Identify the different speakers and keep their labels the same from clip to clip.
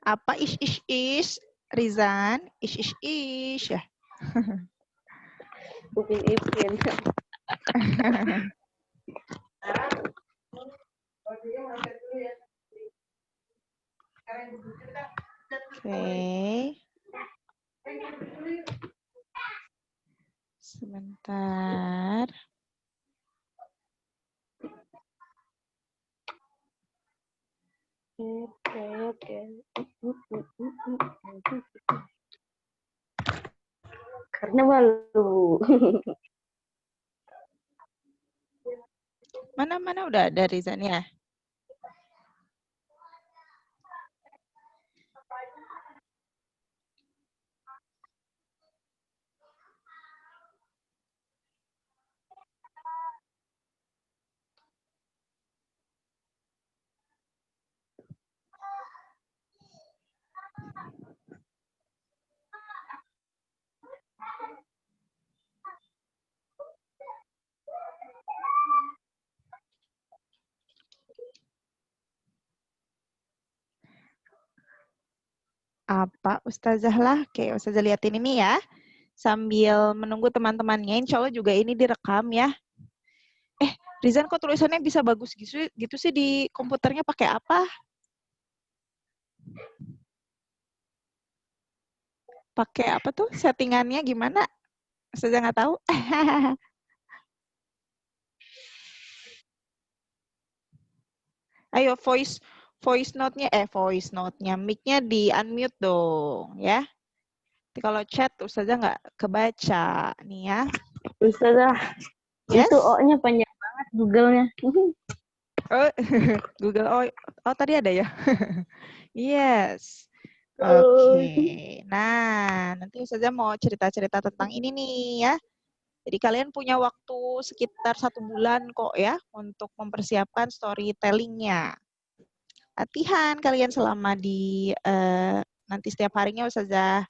Speaker 1: Apa ish, Rizan? Ish ya.
Speaker 2: Upin-ipin.
Speaker 1: Oke. Sebentar.
Speaker 2: Oke. Karena malu.
Speaker 1: Mana udah ada Rizan ya? Apa Ustazah lah? Oke, Ustazah liatin ini ya. Sambil menunggu teman-temannya, insya Allah juga ini direkam ya. Rizan kok tulisannya bisa bagus gitu sih di komputernya pakai apa? Pakai apa tuh settingannya gimana? Ustazah nggak tahu. Ayo voice note-nya, mic-nya di unmute dong ya. Jadi kalau chat Ustazah nggak kebaca nih ya.
Speaker 2: Ustazah,
Speaker 1: Yes?
Speaker 2: itu O-nya panjang banget Google-nya.
Speaker 1: Oh, Google tadi ada ya. Yes. Oke. Nah, nanti Ustazah mau cerita-cerita tentang ini nih ya. Jadi kalian punya waktu sekitar 1 bulan kok ya untuk mempersiapkan storytelling-nya. Latihan kalian selama di nanti setiap harinya Ustazah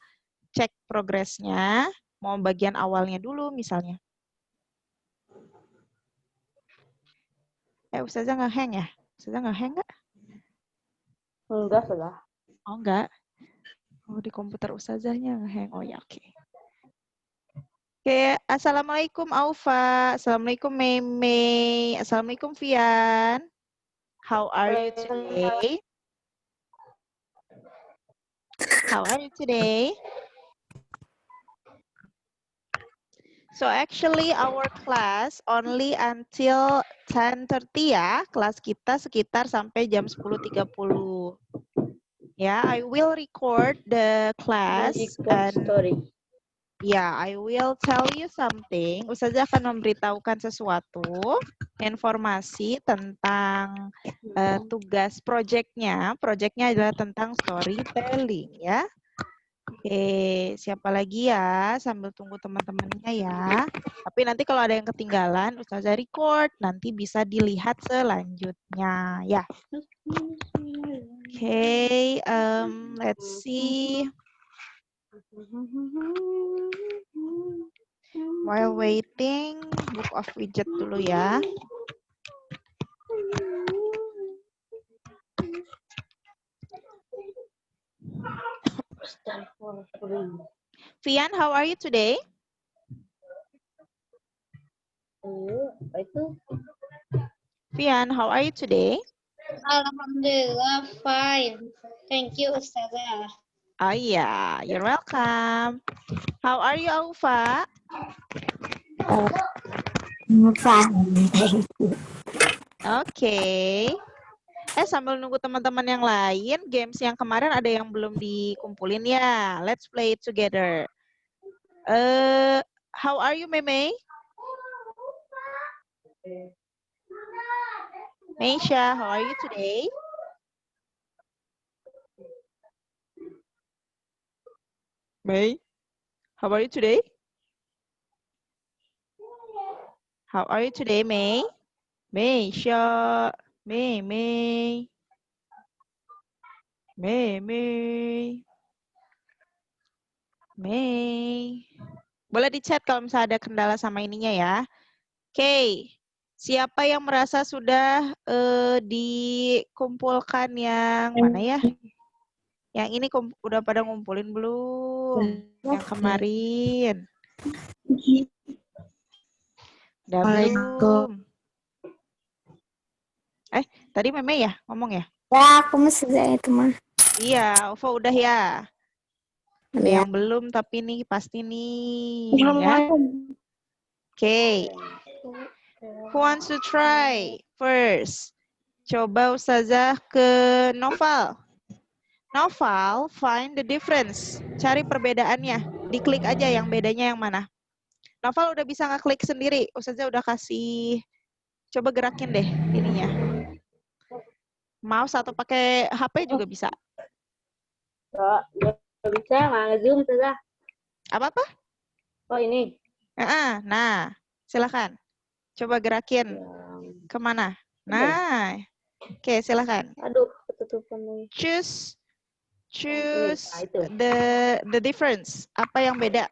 Speaker 1: cek progresnya. Mau bagian awalnya dulu misalnya. Ustazah nge-hang ya? Ustazah nge-hang nggak?
Speaker 2: Enggak, Ustazah.
Speaker 1: Oh, enggak. Oh, di komputer Ustazahnya nge-hang. Oh ya, oke. Oke, Assalamualaikum Aufa. Assalamualaikum Meme. Assalamualaikum Fian. How are you today? How are you today? So actually our class only until 10:30 ya. Kelas kita sekitar sampai jam 10:30. Ya, I will record the class and
Speaker 2: story.
Speaker 1: ya, I will tell you something. Ustazah akan memberitahukan sesuatu, informasi tentang tugas proyeknya. Proyeknya adalah tentang storytelling ya. Oke, siapa lagi ya? Sambil tunggu teman-temannya ya. Tapi nanti kalau ada yang ketinggalan, Ustazah record. Nanti bisa dilihat selanjutnya ya. Oke, let's see. While waiting, book of widget dulu ya. Fian, how are you today? Fian, how are you today?
Speaker 3: Alhamdulillah, fine. Thank you, Ustazah.
Speaker 1: Oh yeah, you're welcome. How are you, Aufa?
Speaker 3: Fine.
Speaker 1: Oke. Sambil nunggu teman-teman yang lain, games yang kemarin ada yang belum dikumpulin ya. Let's play it together. How are you, Meme? Meisha, how are you today? May, how are you today? How are you today, May? Meisha, May. Mei. Boleh di chat kalau misalnya ada kendala sama ininya ya. Oke. Siapa yang merasa sudah dikumpulkan yang mana ya? Yang ini udah pada ngumpulin belum? Yang kemarin. Udah belum? Tadi Meme ya ngomong ya?
Speaker 3: Ya, aku masih itu mah.
Speaker 1: Iya, Ovo udah ya. Ada
Speaker 3: Ya.
Speaker 1: yang belum tapi nih pasti nih ya. Oke. Who wants to try first? Coba Ustazah ke Noval. Noval, find the difference. Cari perbedaannya. Diklik aja yang bedanya yang mana. Noval udah bisa ngeklik sendiri. Ustazah udah kasih. Coba gerakin deh ininya. Mouse atau pakai HP juga bisa.
Speaker 2: Nggak bisa, malah zoom saja.
Speaker 1: Apa-apa?
Speaker 2: Oh ini.
Speaker 1: Nah, silakan. Coba gerakin kemana? Nah, oke, silakan.
Speaker 2: Aduh, ketutupan lagi.
Speaker 1: Choose
Speaker 2: itu.
Speaker 1: the difference. Apa yang beda?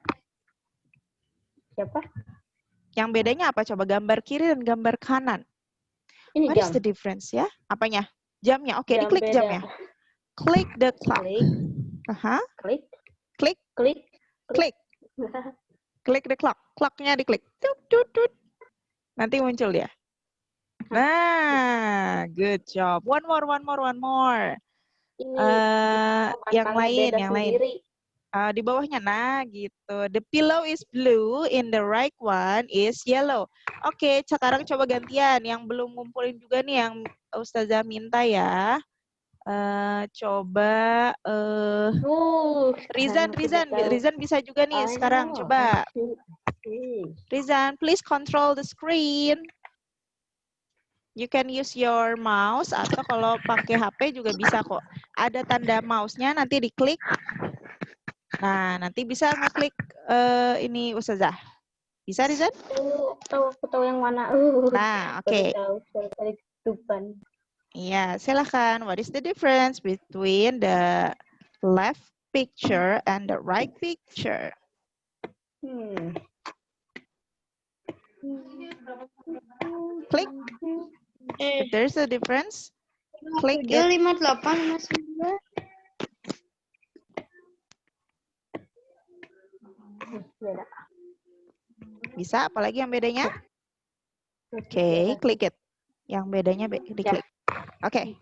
Speaker 2: Siapa?
Speaker 1: Yang bedanya apa? Coba gambar kiri dan gambar kanan.
Speaker 2: Ini
Speaker 1: What
Speaker 2: jam.
Speaker 1: is the difference ya? Apanya? Jamnya. Oke,
Speaker 2: Jam
Speaker 1: diklik
Speaker 2: beda.
Speaker 1: jamnya. Click the clock.
Speaker 2: Klik.
Speaker 1: Klik.
Speaker 2: Klik.
Speaker 1: Klik. Klik the clock. Clocknya diklik. Tut, tut, tut. Nanti muncul dia. Nah, good job. One more.
Speaker 2: Ini
Speaker 1: Yang lain,
Speaker 2: beda sendiri.
Speaker 1: Di bawahnya, nah gitu. The pillow is blue, in the right one is yellow. Oke, sekarang coba gantian. Yang belum ngumpulin juga nih yang Ustazah minta ya. Coba Rizan bisa juga nih sekarang. Coba. Rizan, please control the screen. You can use your mouse atau kalau pakai HP juga bisa kok. Ada tanda mouse-nya, nanti diklik. Nah, nanti bisa ngeklik ini Ustazah. Bisa, Rizan?
Speaker 2: Aku tahu yang mana.
Speaker 1: Nah, oke. Iya, silakan. What is the difference between the left picture and the right picture? Klik. If there's a difference, click it.
Speaker 3: 58 masih 2.
Speaker 2: Beda.
Speaker 1: Bisa, apalagi yang bedanya? Oke, klik it. Yang bedanya diklik. Oke.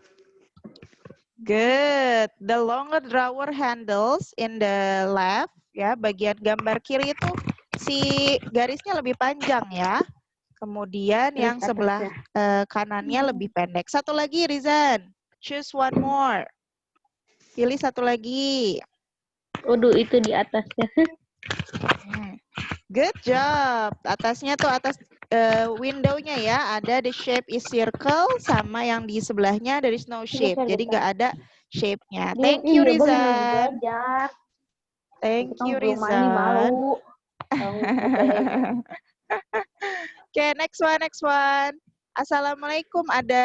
Speaker 1: Good. The longer drawer handles in the left, ya, bagian gambar kiri itu si garisnya lebih panjang ya. Kemudian yang sebelah kanannya lebih pendek. Satu lagi, Rizan. Choose one more. Pilih satu lagi.
Speaker 2: Waduh, itu di atasnya.
Speaker 1: Good job. Atasnya tuh atas window-nya ya. Ada the shape is circle sama yang di sebelahnya there is no shape. Jadi nggak ada shape-nya. Thank you, Rizan. Thank you, Rizan. Oke, next one. Assalamualaikum. Ada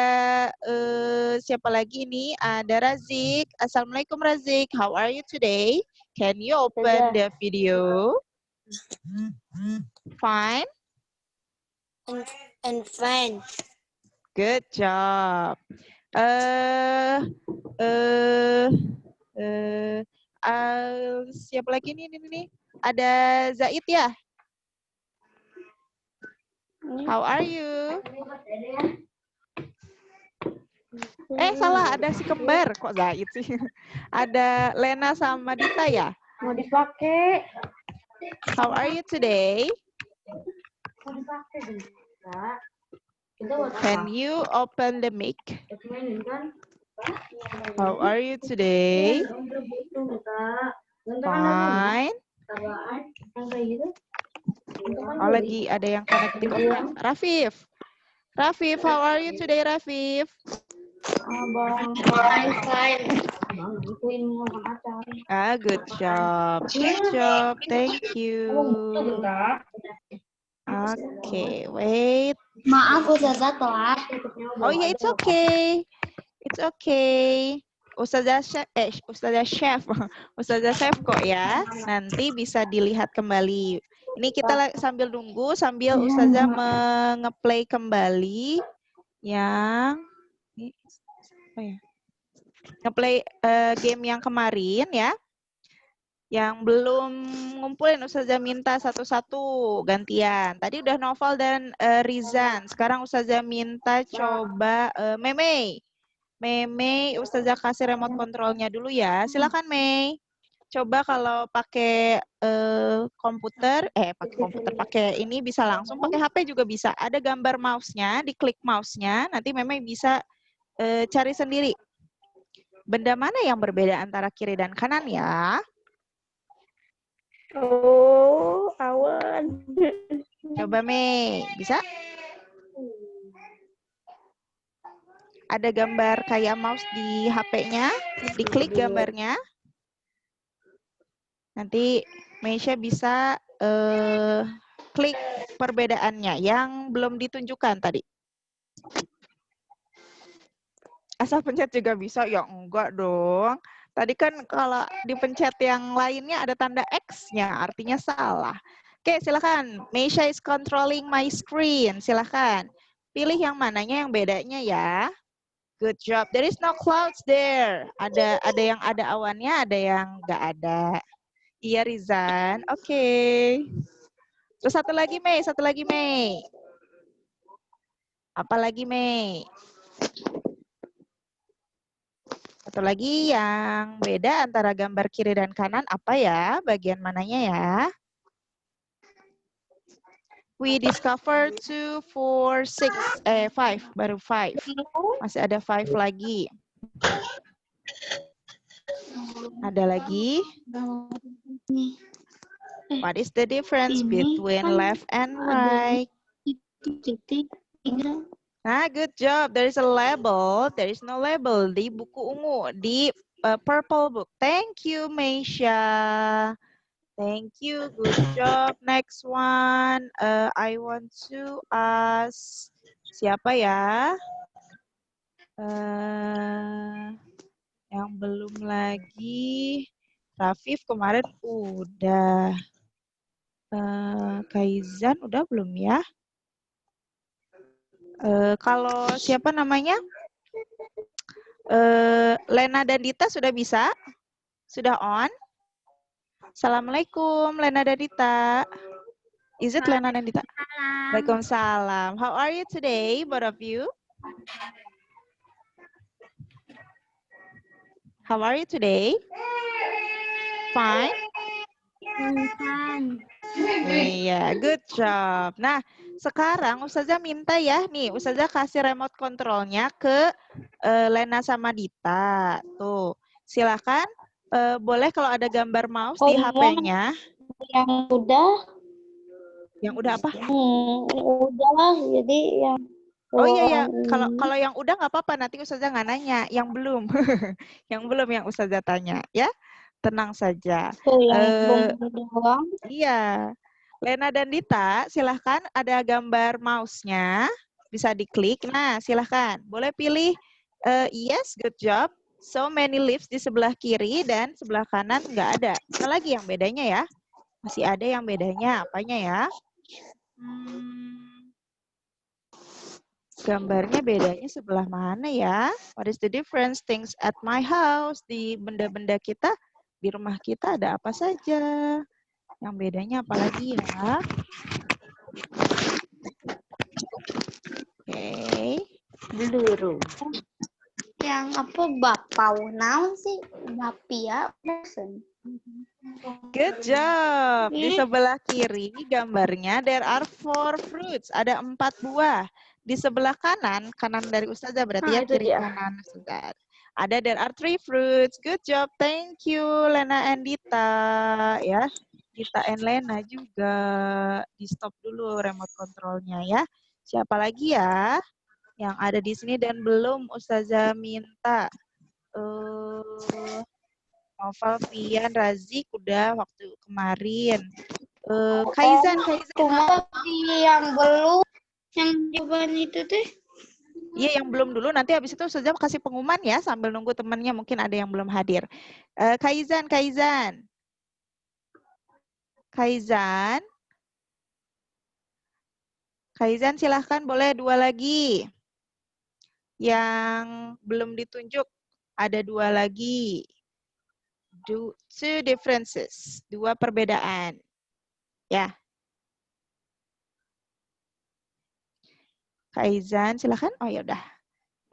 Speaker 1: siapa lagi ini? Ada Razik. Assalamualaikum Razik. How are you today? Can you open the video? Fine.
Speaker 3: And fine.
Speaker 1: Good job. Siapa lagi nih? Ada Zaid ya? How are you? Salah, ada si kembar. Kok Zaid sih? Ada Lena sama Dita ya?
Speaker 2: Mau dipakai.
Speaker 1: How are you today? Can you open the mic? How are you today? Fine. Oh, lagi ada yang connected. Rafif, how are you today, Rafif?
Speaker 3: Fine.
Speaker 1: Good job. Thank you. Okay, wait.
Speaker 3: Maaf Ustazah telat.
Speaker 1: Oh yeah, it's okay. Ustazah Chef, Ustazah Chef kok ya. Nanti bisa dilihat kembali. Ini kita sambil nunggu, sambil Ustazah nge-play kembali yang apa ya? Nge-play game yang kemarin ya. Yang belum ngumpulin Ustazah minta satu-satu gantian. Tadi udah Noval dan Rizan. Sekarang Ustazah minta coba Meme. Mei, Ustazah kasih remote kontrolnya dulu ya. Silakan Mei. Coba kalau pakai komputer, pakai ini bisa langsung, pakai HP juga bisa. Ada gambar mouse-nya, diklik mouse-nya, nanti Mei bisa cari sendiri. Benda mana yang berbeda antara kiri dan kanan ya?
Speaker 2: Oh, awan.
Speaker 1: Coba Mei, bisa? Ada gambar kayak mouse di HP-nya, diklik gambarnya. Nanti Meisha bisa klik perbedaannya yang belum ditunjukkan tadi. Asal pencet juga bisa? Ya enggak dong. Tadi kan kalau dipencet yang lainnya ada tanda X-nya, artinya salah. Oke, silakan. Meisha is controlling my screen. Silakan. Pilih yang mananya yang bedanya ya. Good job. There is no clouds there. Ada yang ada awannya, ada yang nggak ada. Iya, Rizan. Oke. Terus satu lagi, Mei. Apa lagi, Mei? Satu lagi yang beda antara gambar kiri dan kanan apa ya? Bagian mananya ya? We discover 2, 4, 6, 5. Baru 5. Masih ada 5 lagi. Ada lagi? What is the difference between left and right? Nah, good job. There is a label. There is no label di buku ungu, di purple book. Thank you, Meisha. Thank you. Good job. Next one. I want to ask siapa ya? Yang belum lagi. Rafif kemarin udah. Kaizan udah belum ya? Kalau siapa namanya? Lena dan Dita sudah bisa? Sudah on? Assalamualaikum Lena dan Dita. Is it Lena dan Dita? Waalaikumsalam. How are you today, both of you? How are you today? Fine?
Speaker 3: Fine.
Speaker 1: Iya, good job. Nah, sekarang Ustazah minta ya, nih Ustazah kasih remote kontrolnya ke Lena sama Dita. Tuh, silakan. Boleh kalau ada gambar mouse di HP-nya.
Speaker 3: Yang udah.
Speaker 1: Yang udah apa?
Speaker 3: Udah, jadi yang.
Speaker 1: Oh iya ya, kalau yang udah nggak apa-apa, nanti Ustazah nggak nanya. Yang belum, yang Ustazah tanya, ya. Tenang saja.
Speaker 3: Doang.
Speaker 1: Iya. Lena dan Dita, silahkan ada gambar mouse-nya. Bisa diklik. Nah, silahkan. Boleh pilih yes, good job. So many leaves di sebelah kiri dan sebelah kanan nggak ada. Apa lagi yang bedanya ya? Masih ada yang bedanya. Apanya ya? Gambarnya bedanya sebelah mana ya? What is the difference? Things at my house. Di benda-benda kita, di rumah kita ada apa saja? Yang bedanya apa lagi ya? Oke.
Speaker 2: Beluru.
Speaker 3: Yang apa bapau? Naon sih? Bapia.
Speaker 1: Good job. Di sebelah kiri gambarnya there are 4 fruits. Ada 4 buah. Di sebelah kanan, kanan dari Ustazah berarti ya, kiri kanan Ustazah. Ada there are 3 fruits. Good job. Thank you Lena and Dita. Ya, Dita and Lena juga. Di stop dulu remote kontrolnya ya. Siapa lagi ya yang ada di sini dan belum Ustazah minta? Noval, Fian, Razik udah waktu kemarin. Kaizan.
Speaker 3: Cuma yang belum, yang jawaban itu teh.
Speaker 1: Iya, yang belum dulu. Nanti habis itu Ustazah kasih pengumuman ya, sambil nunggu temannya. Mungkin ada yang belum hadir. Kaizan. Kaizan, silahkan boleh 2 lagi. Yang belum ditunjuk, ada 2 lagi. Two differences. 2 perbedaan. Ya. Kaizan, silahkan. Oh ya udah.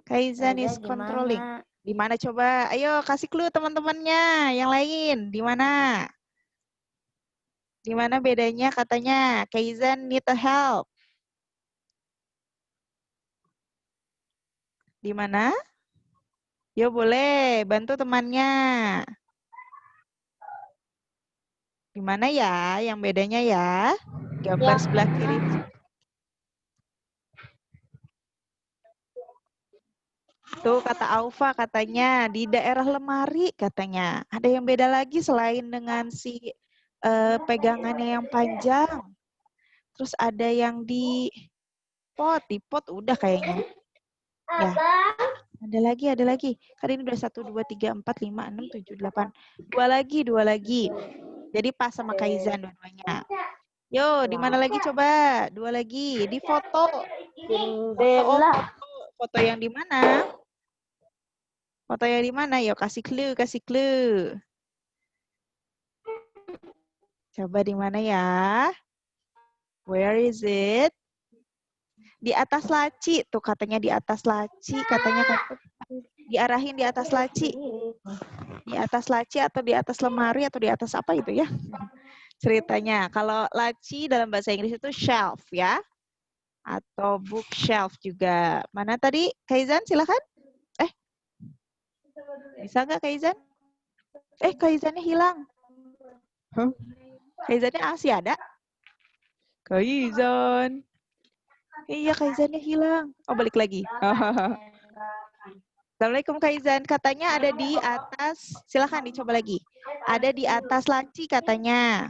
Speaker 1: Kaizan is controlling. Di mana coba? Ayo kasih clue teman-temannya yang lain. Di mana? Di mana bedanya katanya? Kaizan need a help. Di mana? Yo boleh bantu temannya. Di mana ya yang bedanya ya? Gambar sebelah kiri. Tuh kata Aufa katanya di daerah lemari katanya. Ada yang beda lagi selain dengan si pegangannya yang panjang. Terus ada yang di pot udah kayaknya. Ya. Ada lagi. Kan ini udah 1, 2, 3, 4, 5, 6, 7, 8. 2 lagi. Jadi pas sama Kaizan dua-duanya. Yo, di mana lagi coba? 2 lagi. Di foto. Foto yang di mana? Foto yang di mana? Yo, kasih clue. Coba di mana ya? Where is it? Di atas laci. Tuh katanya di atas laci. Katanya diarahin di atas laci. Di atas laci atau di atas lemari atau di atas apa itu ya? Ceritanya. Kalau laci dalam bahasa Inggris itu shelf ya. Atau bookshelf juga. Mana tadi? Kaizan silakan. Bisa nggak Kaizan? Kaizannya hilang. Huh? Kaizannya masih ada? Kaizan. Iya, Kaizannya hilang. Oh, balik lagi. Assalamualaikum Kaizan. Katanya ada di atas. Silakan dicoba lagi. Ada di atas laci katanya.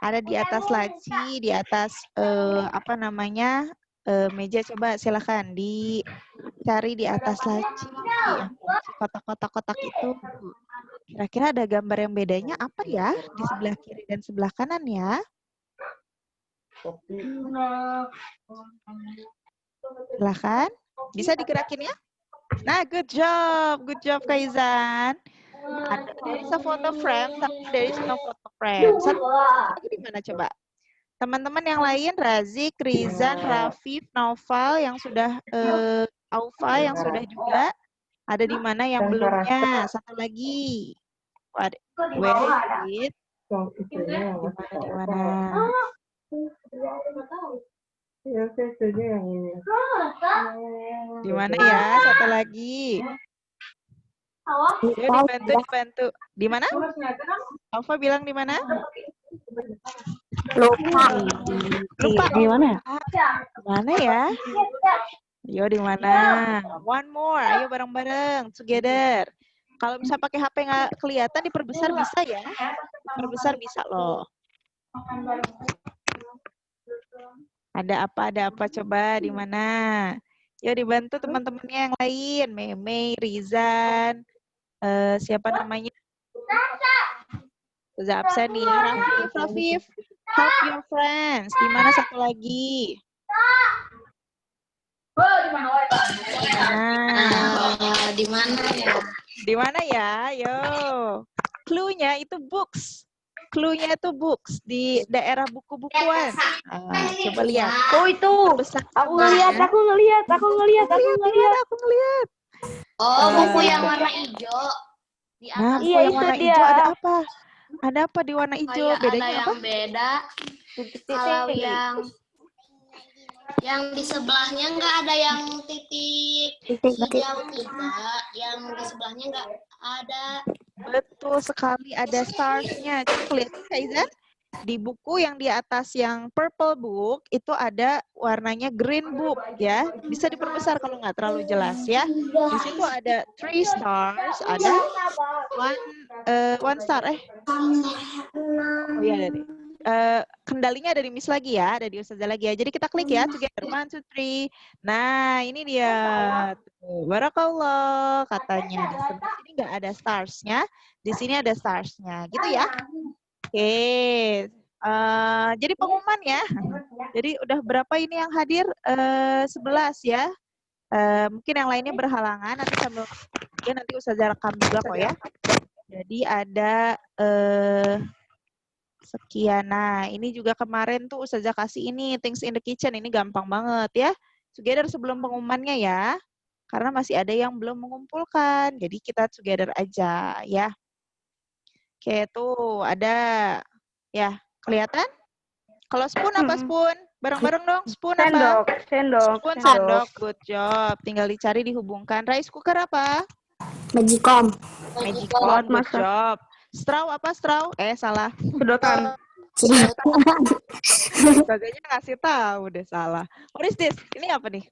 Speaker 1: Ada di atas laci, di atas apa namanya? Meja, coba silakan dicari di atas laci. Kotak-kotak itu. Kira-kira ada gambar yang bedanya apa ya? Di sebelah kiri dan sebelah kanan ya. Silakan. Bisa digerakin ya? Nah, good job Kaizan. There is a photo frame, tapi there is no photo frame. Satu lagi di mana coba? Teman-teman yang lain, Razik, Rizan, Rafif, Naufal yang sudah Aufa yang sudah juga. Ada di mana yang belumnya? Satu lagi. Where is it? Di mana? Di mana ya? Satu lagi. Yuk dibantu. Di mana? Alfa bilang di mana?
Speaker 2: Lupa. Di mana?
Speaker 1: Mana ya? Yo di mana? One more. Ayo bareng-bareng, together. Kalau bisa pakai HP nggak kelihatan, diperbesar bisa ya? Diperbesar bisa loh. Ada apa coba di mana? Yo dibantu teman-temannya yang lain. Meme, Rizan, siapa namanya? Sudah absen nih. Rafif. Help your friends. Di mana satu lagi?
Speaker 3: Di mana ya?
Speaker 1: Di mana ya? Yo. Clue-nya itu books. Clue-nya itu books di daerah buku-bukuan. Coba lihat.
Speaker 2: Oh itu. Aku ngelihat.
Speaker 3: Oh, buku yang warna hijau. Di atas.
Speaker 1: Nah, buku yang warna hijau ada apa? Ada apa di warna hijau?
Speaker 3: Kayak
Speaker 1: Bedanya
Speaker 3: ada
Speaker 1: apa?
Speaker 3: yang beda. Kalau yang di sebelahnya nggak ada yang titik hijau tidak, yang di sebelahnya nggak ada.
Speaker 1: Betul sekali, ada stars-nya. Coba kelihatan Kaizan. Di buku yang di atas yang purple book itu ada warnanya green book ya. Bisa diperbesar kalau nggak terlalu jelas ya. Di situ ada 3 stars, ada one star. Oh iya ada deh. kendalinya ada di Miss lagi ya, ada di Ustazah lagi ya. Jadi kita klik ya, together, 1, 2, 3. Nah, ini dia. Tuh, barakallah katanya. Di sebelah sini nggak ada stars-nya, di sini ada stars-nya. Gitu ya. Oke. Jadi pengumuman ya. Jadi udah berapa ini yang hadir? 11 ya. Mungkin yang lainnya berhalangan, nanti sambil nanti Ustazah rekam juga kok ya. Jadi ada sekian. Nah, ini juga kemarin tuh Ustazah kasih ini, things in the kitchen. Ini gampang banget ya. Together sebelum pengumumannya ya. Karena masih ada yang belum mengumpulkan. Jadi kita together aja ya. Oke, tuh ada. Ya, kelihatan? Kalau spoon apa spoon? Bareng-bareng dong, spoon apa? Spoon, sendok. Good job. Tinggal dicari, dihubungkan. Rice cooker apa?
Speaker 2: Magicom.
Speaker 1: Magicom, good job. Straw apa straw? Salah.
Speaker 4: Sedotan.
Speaker 1: Bagainya ngasih tahu deh salah. What is this? Ini apa nih?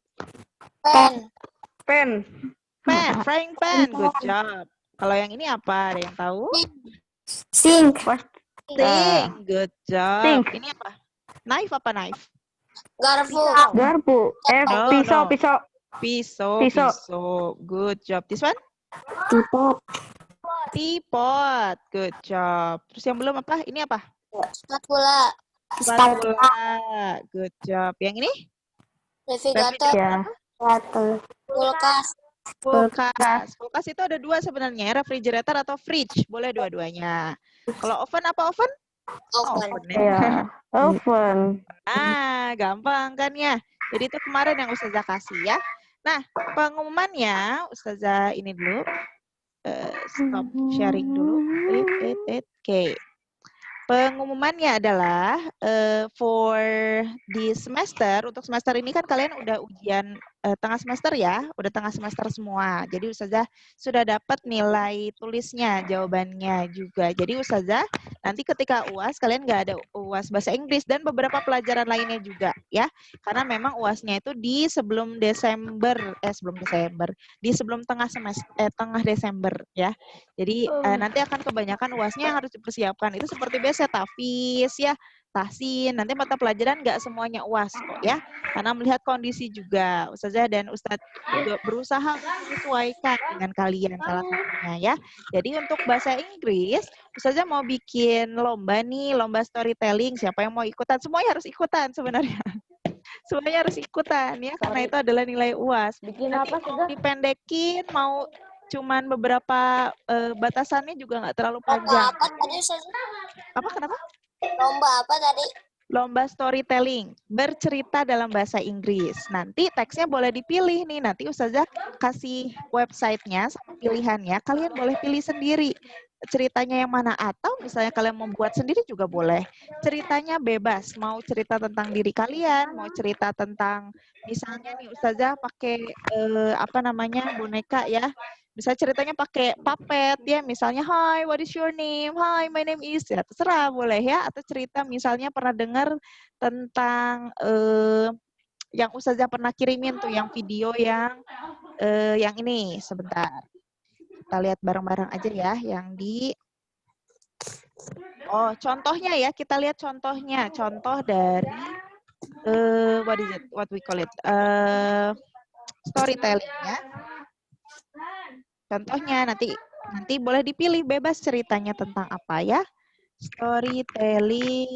Speaker 4: Pen.
Speaker 1: Pan, frying pan. Good job. Kalau yang ini apa? Ada yang tahu?
Speaker 2: Sink.
Speaker 1: Sink. Good job.
Speaker 4: Sink.
Speaker 1: Ini apa? Knife apa knife?
Speaker 4: Garpu.
Speaker 1: No,
Speaker 4: Pisau.
Speaker 1: Pisau. Good job. This one? Teapot. Good job. Terus yang belum apa? Ini apa?
Speaker 3: Spatula.
Speaker 1: Good job. Yang ini?
Speaker 3: Navigator.
Speaker 4: Ya.
Speaker 3: Kulkas.
Speaker 1: Kulkas itu ada dua sebenarnya, refrigerator atau fridge. Boleh dua-duanya. Kalau oven apa oven?
Speaker 3: Oven.
Speaker 4: Ya. Oven.
Speaker 1: Gampang kan ya. Jadi itu kemarin yang Ustazah kasih ya. Nah, pengumumannya Ustazah ini dulu. Stop sharing dulu. Oke. Pengumumannya adalah for di semester, untuk semester ini kan kalian udah ujian tengah semester ya, udah tengah semester semua. Jadi Ustazah sudah dapat nilai tulisnya, jawabannya juga. Jadi Ustazah nanti ketika UAS kalian nggak ada UAS bahasa Inggris dan beberapa pelajaran lainnya juga ya. Karena memang UASnya itu di sebelum Desember, di sebelum tengah Desember ya. Jadi nanti akan kebanyakan UASnya yang harus dipersiapkan. Itu seperti biasa TAFIS ya, tahsin. Nanti mata pelajaran nggak semuanya UAS kok ya. Karena melihat kondisi juga. Ustazah dan Ustadz juga berusaha menyesuaikan dengan kalian salah satunya ya. Jadi untuk bahasa Inggris, Ustazah mau bikin lomba nih, lomba storytelling. Siapa yang mau ikutan? Semuanya harus ikutan sebenarnya. Semuanya harus ikutan ya, karena itu adalah nilai UAS.
Speaker 2: Bikin
Speaker 1: Nanti
Speaker 2: apa
Speaker 1: mau dipendekin, mau cuman beberapa batasannya juga nggak terlalu panjang.
Speaker 3: Apa tadi?
Speaker 1: Apa? Kenapa?
Speaker 3: Lomba apa tadi?
Speaker 1: Lomba storytelling, bercerita dalam bahasa Inggris. Nanti teksnya boleh dipilih nih. Nanti Ustazah kasih websitenya sama pilihannya. Kalian boleh pilih sendiri ceritanya yang mana. Atau misalnya kalian mau buat sendiri juga boleh. Ceritanya bebas. Mau cerita tentang diri kalian, mau cerita tentang misalnya nih Ustazah pakai boneka ya. Bisa ceritanya pakai puppet ya, misalnya hi, what is your name? Hi, my name is, ya terserah boleh ya. Atau cerita misalnya pernah dengar tentang yang Ustazah pernah kirimin tuh, yang video yang ini, sebentar. Kita lihat bareng-bareng aja ya, yang di contohnya ya, kita lihat contohnya. Contoh dari what we call it? Storytelling ya. Contohnya nanti boleh dipilih bebas ceritanya tentang apa ya. Storytelling,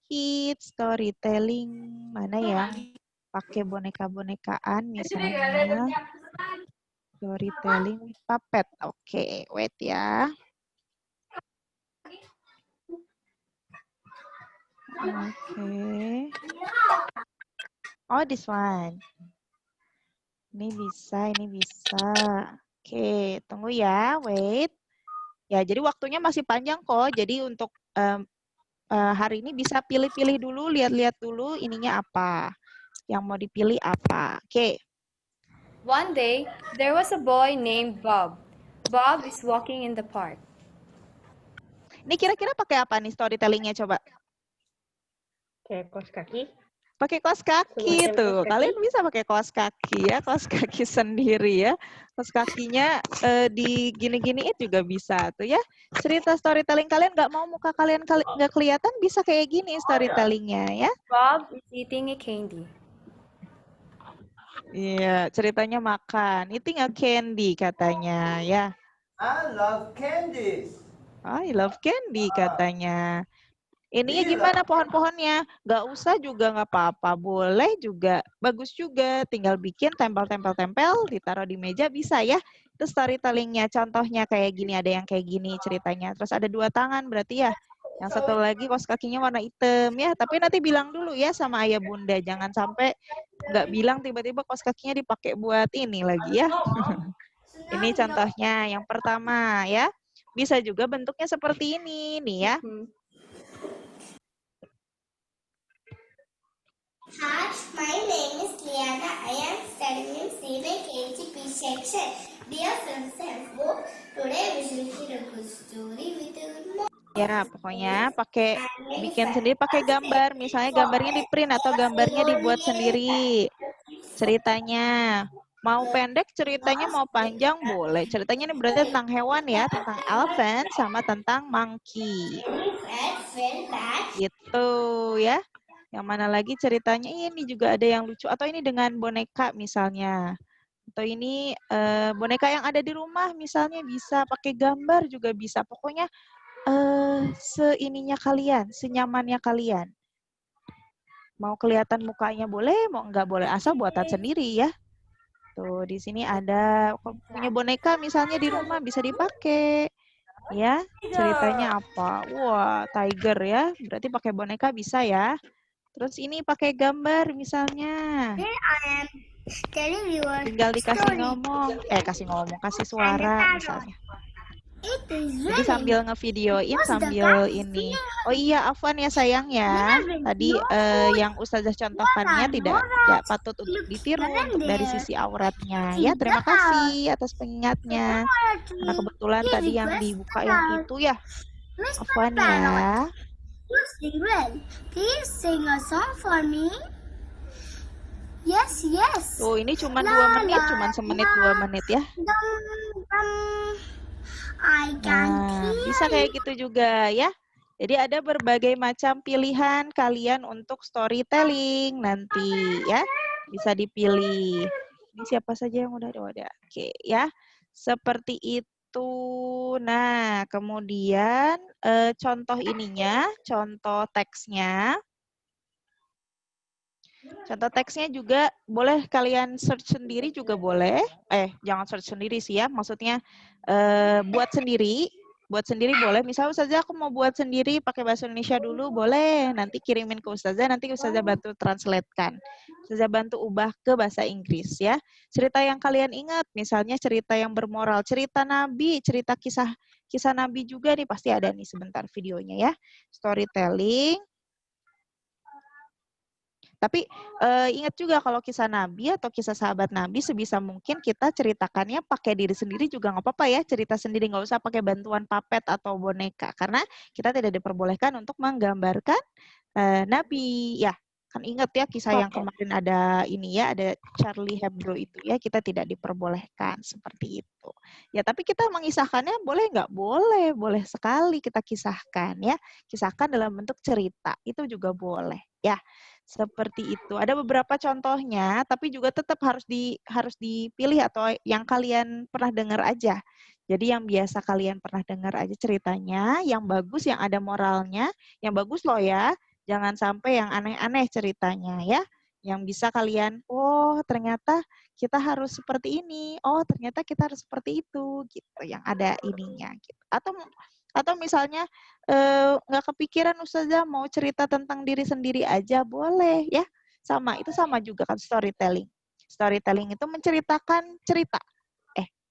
Speaker 1: kids, storytelling, mana ya? Pakai boneka-bonekaan misalnya. Storytelling with puppet. Oke, wait ya. Oke. Oh, this one. Ini bisa. Oke, tunggu ya, wait. Ya, jadi waktunya masih panjang kok. Jadi untuk hari ini bisa pilih-pilih dulu, lihat-lihat dulu ininya apa. Yang mau dipilih apa. Oke.
Speaker 5: One day, there was a boy named Bob. Bob is walking in the park.
Speaker 1: Ini kira-kira pakai apa nih storytellingnya coba?
Speaker 4: Kayak kos kaki.
Speaker 1: Pakai kaos kaki tuh. Kalian bisa pakai kaos kaki ya, kaos kaki sendiri ya. Kaos kakinya di gini-giniin juga bisa tuh ya. Cerita storytelling kalian nggak mau muka kalian nggak kelihatan, bisa kayak gini storytellingnya ya.
Speaker 5: Bob is eating a candy.
Speaker 1: Iya, ceritanya makan. Eating a candy katanya ya.
Speaker 6: I love candies.
Speaker 1: I love candy katanya. Ininya gimana pohon-pohonnya? Nggak usah juga nggak apa-apa. Boleh juga. Bagus juga. Tinggal bikin tempel-tempel-tempel, ditaruh di meja bisa ya. Itu storytellingnya. Contohnya kayak gini. Ada yang kayak gini ceritanya. Terus ada 2 tangan berarti ya. Yang satu lagi kaos kakinya warna hitam ya. Tapi nanti bilang dulu ya sama ayah bunda. Jangan sampai nggak bilang tiba-tiba kaos kakinya dipakai buat ini lagi ya. Ini contohnya. Yang pertama ya. Bisa juga bentuknya seperti ini nih ya.
Speaker 3: Hi, my name is Liana. I am studying in senior KGP section. Dear friends and book, today we shall hear a good story with a good morning.
Speaker 1: Ya, pokoknya pakai bikin sendiri pakai gambar. Misalnya gambarnya di print atau gambarnya dibuat sendiri. Ceritanya mau pendek, ceritanya mau panjang boleh. Ceritanya ini berarti tentang hewan ya, tentang elephant sama tentang monkey. Gitu ya. Yang mana lagi ceritanya ini juga ada yang lucu atau ini dengan boneka misalnya. Atau ini boneka yang ada di rumah misalnya bisa pakai gambar juga bisa. Pokoknya seininya kalian, senyamannya kalian. Mau kelihatan mukanya boleh, mau enggak boleh, asal buatan sendiri ya. Tuh, di sini ada punya boneka misalnya di rumah bisa dipakai. Ya, ceritanya apa? Wah, tiger ya. Berarti pakai boneka bisa ya. Terus ini pakai gambar misalnya. Tinggal dikasih ngomong. Kasih suara misalnya. Jadi sambil ngevideoin sambil ini. Oh iya, afwan ya sayang ya. Tadi yang Ustazah contohkannya tidak patut untuk ditiru untuk dari sisi auratnya. Ya, terima kasih atas pengingatnya. Karena kebetulan tadi yang dibuka yang itu ya. Afwan ya.
Speaker 2: Please sing a song for me. Yes, yes.
Speaker 1: Tuh, ini cuma 2 menit, cuma semenit 2 menit ya. Nah, bisa kayak gitu juga ya. Jadi ada berbagai macam pilihan kalian untuk storytelling nanti ya. Bisa dipilih. Ini siapa saja yang udah ada. Oke ya. Seperti itu. Nah, kemudian contoh ininya, contoh teksnya. Contoh teksnya juga boleh kalian search sendiri juga boleh. Jangan search sendiri sih ya. Maksudnya buat sendiri. Buat sendiri boleh. Misalnya Ustazah aku mau buat sendiri pakai bahasa Indonesia dulu boleh. Nanti kirimin ke Ustazah. Nanti Ustazah bantu translatekan. Ustazah bantu ubah ke bahasa Inggris ya. Cerita yang kalian ingat. Misalnya cerita yang bermoral. Cerita Nabi. Cerita kisah Nabi juga nih. Pasti ada nih sebentar videonya ya. Storytelling. Tapi ingat juga kalau kisah Nabi atau kisah sahabat Nabi sebisa mungkin kita ceritakannya pakai diri sendiri juga nggak apa-apa ya. Cerita sendiri, nggak usah pakai bantuan puppet atau boneka. Karena kita tidak diperbolehkan untuk menggambarkan Nabi. Ya, kan ingat ya kisah yang kemarin ada ini ya, ada Charlie Hebdo itu ya. Kita tidak diperbolehkan seperti itu. Ya, tapi kita mengisahkannya boleh nggak? Boleh, boleh sekali kita kisahkan ya. Kisahkan dalam bentuk cerita, itu juga boleh ya. Seperti itu. Ada beberapa contohnya, tapi juga tetap harus dipilih atau yang kalian pernah dengar aja. Jadi yang biasa kalian pernah dengar aja ceritanya, yang bagus, yang ada moralnya, yang bagus loh ya. Jangan sampai yang aneh-aneh ceritanya ya. Yang bisa kalian, oh ternyata kita harus seperti ini, oh ternyata kita harus seperti itu, gitu. Yang ada ininya. Gitu. Atau misalnya nggak kepikiran Ustazah mau cerita tentang diri sendiri aja boleh ya. Itu sama juga kan storytelling. Storytelling itu menceritakan cerita.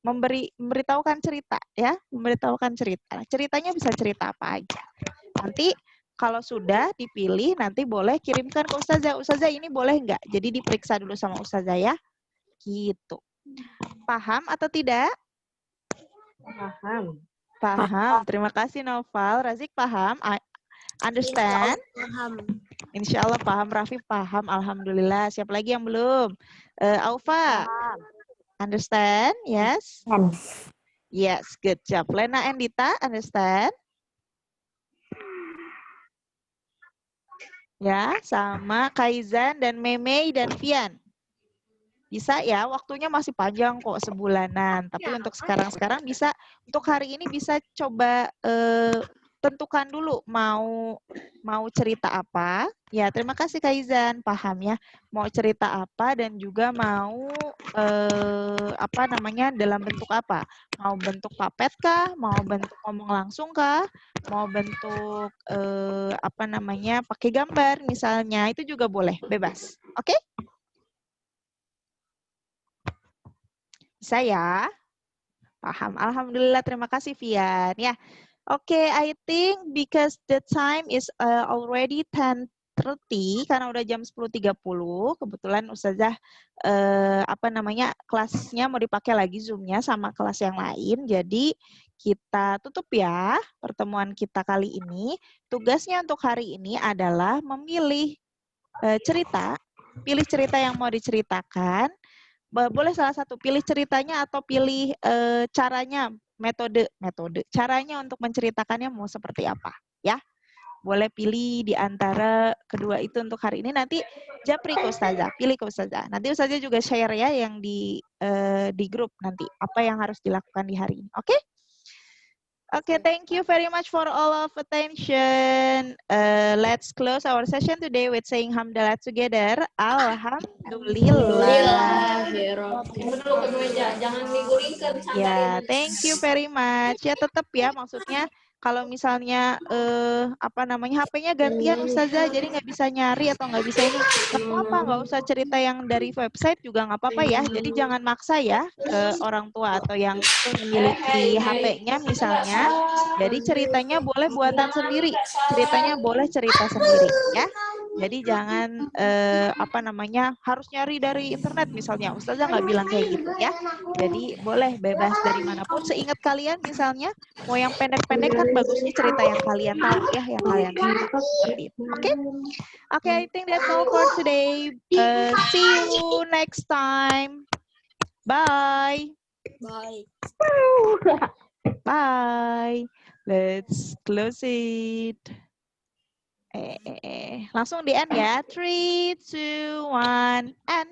Speaker 1: Memberitahukan cerita ya, memberitahukan cerita. Ceritanya bisa cerita apa aja. Nanti kalau sudah dipilih nanti boleh kirimkan ke Ustazah. Ustazah ini boleh nggak? Jadi diperiksa dulu sama Ustazah ya. Gitu. Paham atau tidak?
Speaker 4: Paham.
Speaker 1: Terima kasih Noval. Razik paham? Understand?
Speaker 2: Paham.
Speaker 1: Insya Allah paham. Raffi paham. Alhamdulillah. Siapa lagi yang belum? Aufa. Understand? Yes? Yes, good job. Lena and Dita, understand? Ya, sama Kaizan dan Meme dan Fian. Bisa ya, waktunya masih panjang kok, sebulanan. Tapi untuk sekarang bisa, untuk hari ini bisa coba tentukan dulu mau cerita apa. Ya, terima kasih Kak Izan, paham ya. Mau cerita apa dan juga mau dalam bentuk apa? Mau bentuk papet kah? Mau bentuk ngomong langsung kah? Mau bentuk pakai gambar misalnya, itu juga boleh, bebas. Oke? Bisa ya? Paham. Alhamdulillah, terima kasih Fian. Ya, oke, I think because the time is already 10:30 karena udah jam 10.30, kebetulan Ustazah kelasnya mau dipakai lagi Zoom-nya sama kelas yang lain. Jadi kita tutup ya pertemuan kita kali ini. Tugasnya untuk hari ini adalah memilih cerita, pilih cerita yang mau diceritakan. Boleh salah satu, pilih ceritanya atau pilih caranya, metode caranya untuk menceritakannya mau seperti apa ya. Boleh pilih di antara kedua itu untuk hari ini. Nanti japri ke Ustazah, pilih ke Ustazah. Nanti Ustazah juga share ya yang di grup nanti apa yang harus dilakukan di hari ini. Oke? Okay, thank you very much for all of attention. Let's close our session today with saying hamdalah together. Alhamdulillah.
Speaker 7: Jangan digulingkan.
Speaker 1: Ya, thank you very much. Ya tetap ya, maksudnya kalau misalnya HP-nya gantian Ustazah, jadi nggak bisa nyari atau nggak bisa ini, nggak apa-apa, nggak usah cerita yang dari website juga nggak apa-apa ya. Jadi jangan maksa ya ke orang tua atau yang memiliki HP-nya misalnya. Jadi ceritanya boleh buatan sendiri, ceritanya boleh cerita sendiri ya. Jadi jangan harus nyari dari internet misalnya. Ustazah nggak bilang kayak gitu ya. Jadi boleh bebas dari manapun. Seingat kalian misalnya, mau yang pendek-pendek kan bagusnya cerita yang kalian tahu ya, yang kalian suka. Seperti itu. Oke? Oke, I think that's all for today. See you next time. Bye.
Speaker 7: Bye.
Speaker 1: Bye. Let's close it. Langsung di end ya. 3, 2, 1, end.